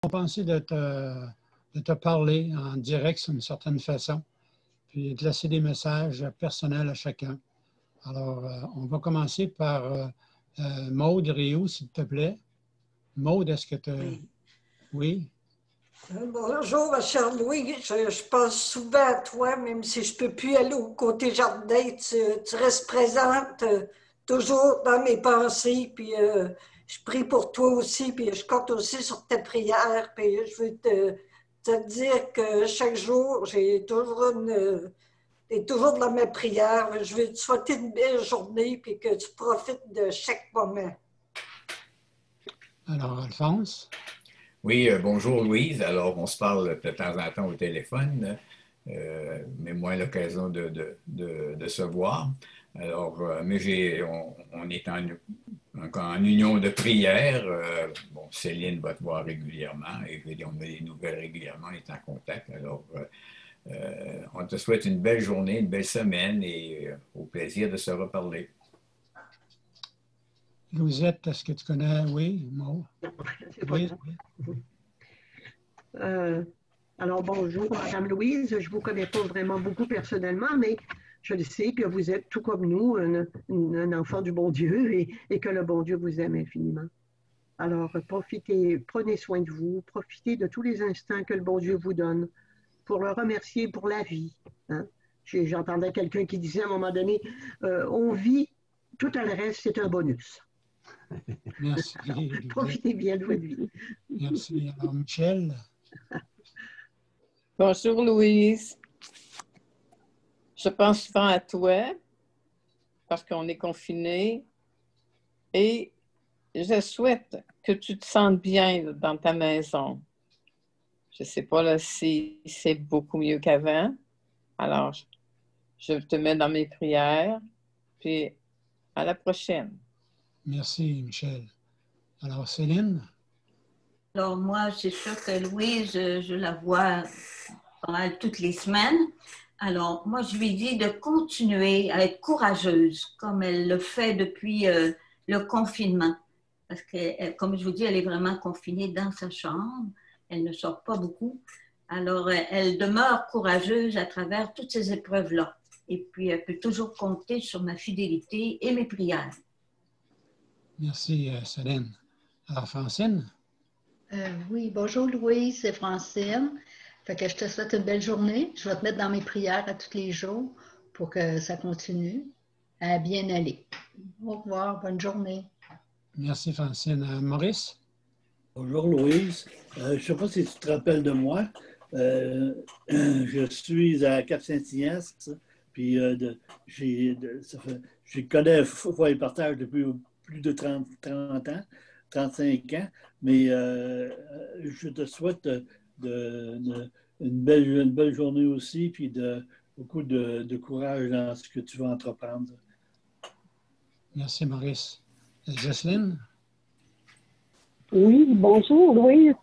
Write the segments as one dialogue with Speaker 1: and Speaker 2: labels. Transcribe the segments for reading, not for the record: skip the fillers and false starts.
Speaker 1: pensé de te parler en direct d'une certaine façon, puis de laisser des messages personnels à chacun. Alors, on va commencer par Maude Rioux, s'il te plaît. Maude, est-ce que tu...
Speaker 2: Oui.
Speaker 1: Oui?
Speaker 2: Bonjour, ma chère Louis. Je pense souvent à toi, même si je ne peux plus aller au côté jardin. Tu restes présente toujours dans mes pensées. Puis je prie pour toi aussi. Puis je compte aussi sur tes prières. Puis je veux te dire que chaque jour, j'ai toujours t'es toujours dans mes prières. Je veux te souhaiter une belle journée. Puis que tu profites de chaque moment.
Speaker 1: Alors, Alphonse?
Speaker 3: Oui, bonjour Louise. Alors, on se parle de temps en temps au téléphone, mais moins l'occasion de se voir. Alors, mais on est en union de prière. Bon, Céline va te voir régulièrement et on a des nouvelles régulièrement, on est en contact. Alors, on te souhaite une belle journée, une belle semaine et au plaisir de se reparler.
Speaker 1: Louisette, est-ce que tu connais? Oui, Maud? Oui.
Speaker 4: Alors, bonjour, Madame Louise. Je ne vous connais pas vraiment beaucoup personnellement, mais je le sais que vous êtes tout comme nous, un enfant du bon Dieu et que le bon Dieu vous aime infiniment. Alors, profitez, prenez soin de vous, profitez de tous les instants que le bon Dieu vous donne pour le remercier pour la vie. Hein? J'entendais quelqu'un qui disait à un moment donné, on vit, tout le reste, c'est un bonus.
Speaker 1: Merci.
Speaker 4: Alors, profitez bien de votre vie.
Speaker 1: Merci. Alors, Michel?
Speaker 5: Bonjour Louise. Je pense souvent à toi parce qu'on est confinés et je souhaite que tu te sentes bien dans ta maison. Je ne sais pas là, si c'est beaucoup mieux qu'avant. Alors, je te mets dans mes prières. Puis, à la prochaine.
Speaker 1: Merci, Michel. Alors, Céline?
Speaker 6: Alors, moi, c'est sûr que Louise, je la vois pas mal toutes les semaines. Alors, moi, je lui dis de continuer à être courageuse, comme elle le fait depuis le confinement. Parce que, comme je vous dis, elle est vraiment confinée dans sa chambre. Elle ne sort pas beaucoup. Alors, elle demeure courageuse à travers toutes ces épreuves-là. Et puis, elle peut toujours compter sur ma fidélité et mes prières.
Speaker 1: Merci, Céline. Alors, Francine?
Speaker 7: Oui, bonjour Louise, c'est Francine. Fait que je te souhaite une belle journée. Je vais te mettre dans mes prières à tous les jours pour que ça continue à bien aller. Au revoir, bonne journée.
Speaker 1: Merci, Francine. Maurice?
Speaker 8: Bonjour Louise. Je ne sais pas si tu te rappelles de moi. Je suis à Cap-Saint-Ignace, puis je connais Foi et Partage depuis plus de 30 ans, 35 ans, mais je te souhaite une belle journée aussi, puis beaucoup de courage dans ce que tu vas entreprendre.
Speaker 1: Merci, Maurice. Jocelyne?
Speaker 9: Oui, bonjour, Louise.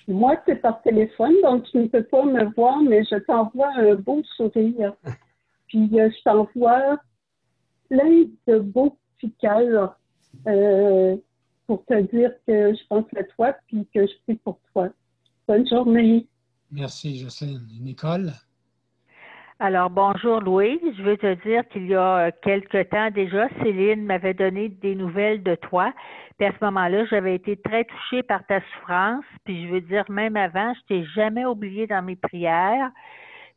Speaker 9: Moi, c'est par téléphone, donc tu ne peux pas me voir, mais je t'envoie un beau sourire. Puis, je t'envoie plein de beaux petits cœurs pour te dire que je pense à toi puis que je prie pour toi. Bonne journée.
Speaker 1: Merci, Jocelyne. Nicole?
Speaker 10: Alors, bonjour Louise. Je veux te dire qu'il y a quelque temps déjà, Céline m'avait donné des nouvelles de toi. Puis à ce moment-là, j'avais été très touchée par ta souffrance. Puis je veux dire, même avant, je t'ai jamais oubliée dans mes prières.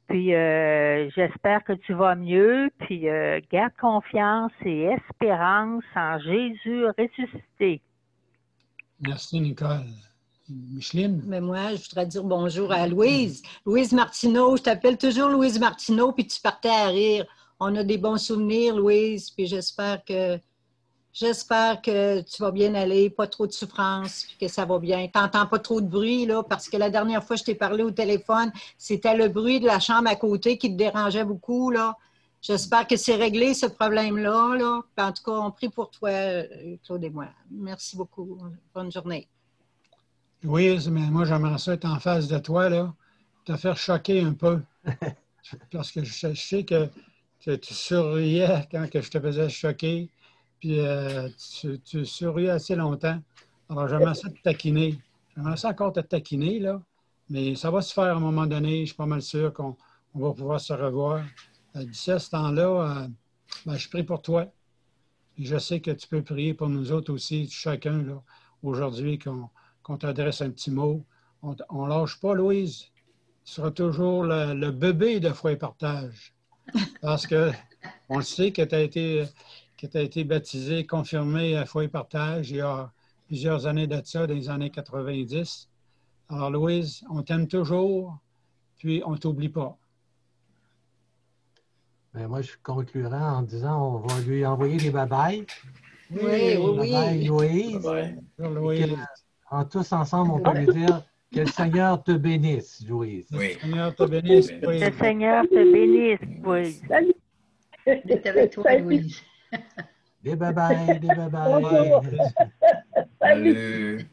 Speaker 10: Puis j'espère que tu vas mieux. Puis garde confiance et espérance en Jésus ressuscité.
Speaker 1: Merci, Nicole. Micheline?
Speaker 2: Mais moi, je voudrais dire bonjour à Louise. Louise Martineau, je t'appelle toujours Louise Martineau, puis tu partais à rire. On a des bons souvenirs, Louise, puis j'espère que tu vas bien aller, pas trop de souffrance, puis que ça va bien. Tu n'entends pas trop de bruit, là, parce que la dernière fois que je t'ai parlé au téléphone, c'était le bruit de la chambre à côté qui te dérangeait beaucoup, là. J'espère que c'est réglé, ce problème-là, là. Puis en tout cas, on prie pour toi, Claude et moi. Merci beaucoup. Bonne journée.
Speaker 1: Louise, mais moi, j'aimerais ça être en face de toi, là, te faire choquer un peu. Parce que je sais que tu souriais quand que je te faisais choquer, puis tu souriais assez longtemps. Alors, j'aimerais ça te taquiner. j'aimerais ça encore te taquiner, là, mais ça va se faire à un moment donné. Je suis pas mal sûr qu'on va pouvoir se revoir. D'ici à ce temps-là, ben, je prie pour toi. Et je sais que tu peux prier pour nous autres aussi, chacun, là, aujourd'hui, qu'on t'adresse un petit mot. On ne lâche pas, Louise. Tu seras toujours le bébé de Foi et Partage. Parce qu'on le sait que tu as été baptisé, confirmé à Foi et Partage il y a plusieurs années de ça, dans les années 90. Alors, Louise, on t'aime toujours, puis on ne t'oublie pas.
Speaker 11: Ben, moi, je conclurai en disant on va lui envoyer des bye-bye.
Speaker 2: Oui.
Speaker 11: Bye-bye, Louise.
Speaker 1: Louise.
Speaker 11: En tous ensemble, on peut lui dire que le Seigneur te bénisse, Louise.
Speaker 1: Oui. Le Seigneur te bénisse.
Speaker 10: Que le Seigneur te bénisse, Louise.
Speaker 9: Salut.
Speaker 7: Il est avec toi, Louise.
Speaker 11: Des bye-bye, des bye-bye.
Speaker 9: Salut.
Speaker 3: Salut.